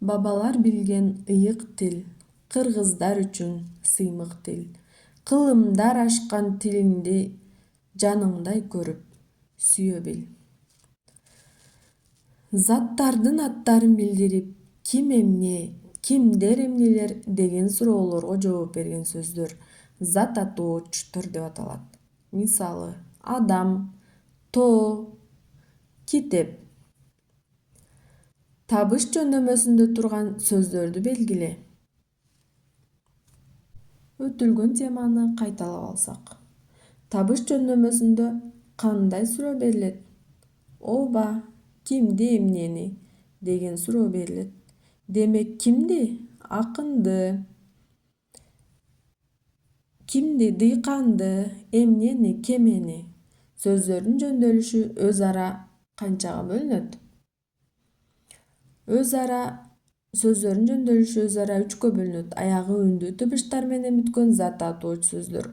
Бабалар билген ыйык тил, кыргыздар үчүн сыймык тил. Кылымдар ашкан тилиңди жаныңдай көрүп, сүйө бил. Заттардын аттарын билдирип, ким эмне, кимдер эмнелер деген суроолорго жооп берген сөздөр зат атоочтор деп аталат. Мисалы, адам, тоо, китеп. Табыш жөндөмөсүндө турган сөздөрдү белгиле. Өтүлгөн теманы кайталап алсак. Табыш жөндөмөсүндө кандай суроо берилет? Ооба, кимди эмнени деген суроо берилет. Демек кимди? Акынды. Кимди? Дыйканды. Эмнени? Кемени. Сөздөрдүн жөндөөлүшү өз ара канчага бөлүнөт? Сөздөрдүн жөндөөлүшү өз ара 3кө бөлүнөт. Аягы үндүү тыбыштар менен бүткөн зат атоочу сөздөр.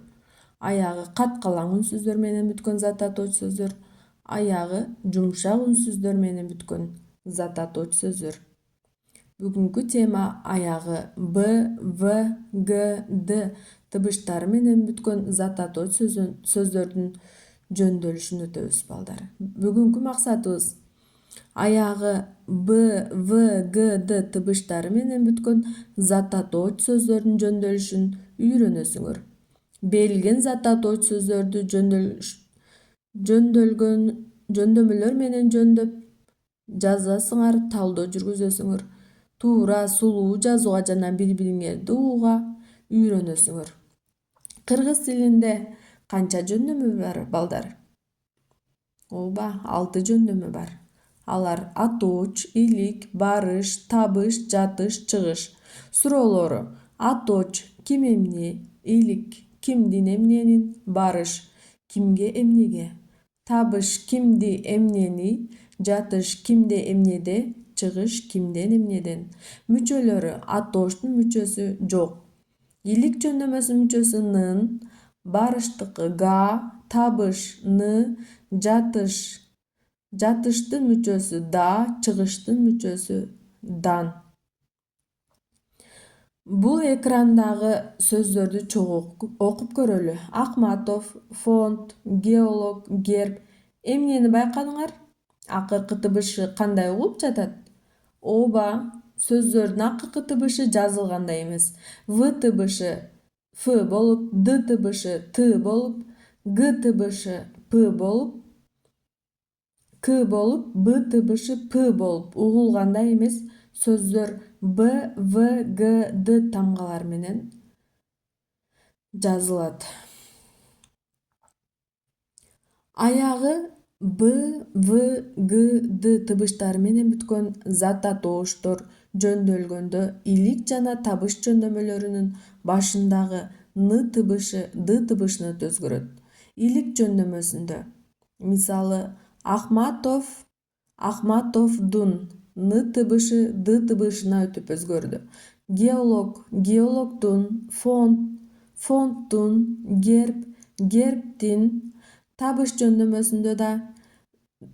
Аягы каткалаң үнсүздөр менен бүткөн зат атоочу сөздөр. Аягы жумшак үнсүздөр менен бүткөн зат атоочу сөздөр. Бүгүнкү тема аягы б, в, г, д тыбыштары менен бүткөн зат атоочу сөздөрдүн жөндөөлүшүн өтөбүз, балдар. Бүгүнкү максатыбыз аягы б, в, г, д тыбыштары менен бүткөн зат атоочу сөздөрдүн жөндөөлүшүн үйрөнөсүңөр. Берилген зат атоочу сөздөрдү жөндөмөлөр менен жөндөп жазасыңар, талдоо жүргүзөсүңөр. Туура, сулуу жазууга жана бири-бириңерди угууга үйрөнөсүңөр. Кыргыз тилинде канча жөндөмө бар, балдар? Ооба, 6 жөндөмө бар. Алар атооч, илик, барыш, табыш, жатыш, чыгыш. Суроолору: атооч ким эмне, илик кимдин эмненин, барыш кимге эмнеге, табыш кимди эмнени, жатыш кимде эмнеде, чыгыш кимден эмнеден. Мүчөлөрү: атоочтун мүчөсү жок, илик жөндөмөсүнүн мүчөсү нын, барыштыкы га, табыш ны, жатыштын мүчөсү да, чыгыштын мүчөсү дан. Бул экрандагы сөздөрдү чогуу окуп көрөлү. Акматов, фонд, геолог, герб. Эмнени байкадыңар? Акыркы тыбышы кандай угулуп жатат? Ооба, сөздөрдүн акыркы тыбышы жазылгандай эмес. В тыбышы ф болуп, д тыбышы т болуп, г тыбышы п болуп, к болуп, б тыбышы п болуп угулгандай эмес. Сөздөр б, в, г, д тамгалары менен жазылат. Аягы б, в, г, д тыбыштары менен бүткөн зат атооштор жөндөөлгөндө илик жана табыш жөндөмөлөрүнүн башындагы ны тыбышы д тыбышына өтө өзгөрөт. Илик жөндөмөсүндө, мисалы, Акматов, Акматовдун ны тыбышы д тыбышына өтүп өзгөрдү. Геолог, геологдун, фонд, фонддун, герб, гербтин. Табыш жөндөмөсүндө да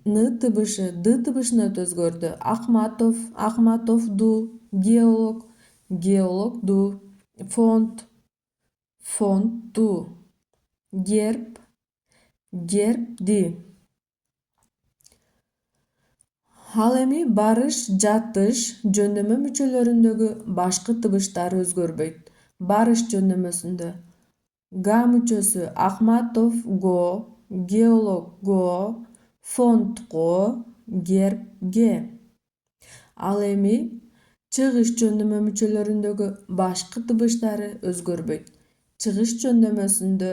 ны тыбышы д тыбышына өтүп өзгөрдү. Акматов, Акматовду, геолог, геологду, фонд, фондду, герб, гербди. Ал эми барыш, жатыш жөндөмө мүчөлөрүндөгү башкы тыбыштар өзгөрбөйт. Барыш жөндөмөсүндө га мүчөсү Акматов го, геолог го, фонд го, герб ге. Ал эми чыгыш жөндөмө мүчөлөрүндөгү башкы тыбыштары өзгөрбөйт. Чыгыш жөндөмөсүндө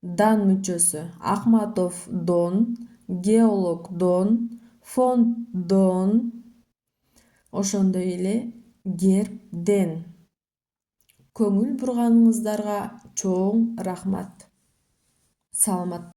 дан мүчөсү Акматов дон, геолог дон, фонд дон, ошондой эле гербден. Көңүл бурганыңыздарга чоң рахмат. Саламат.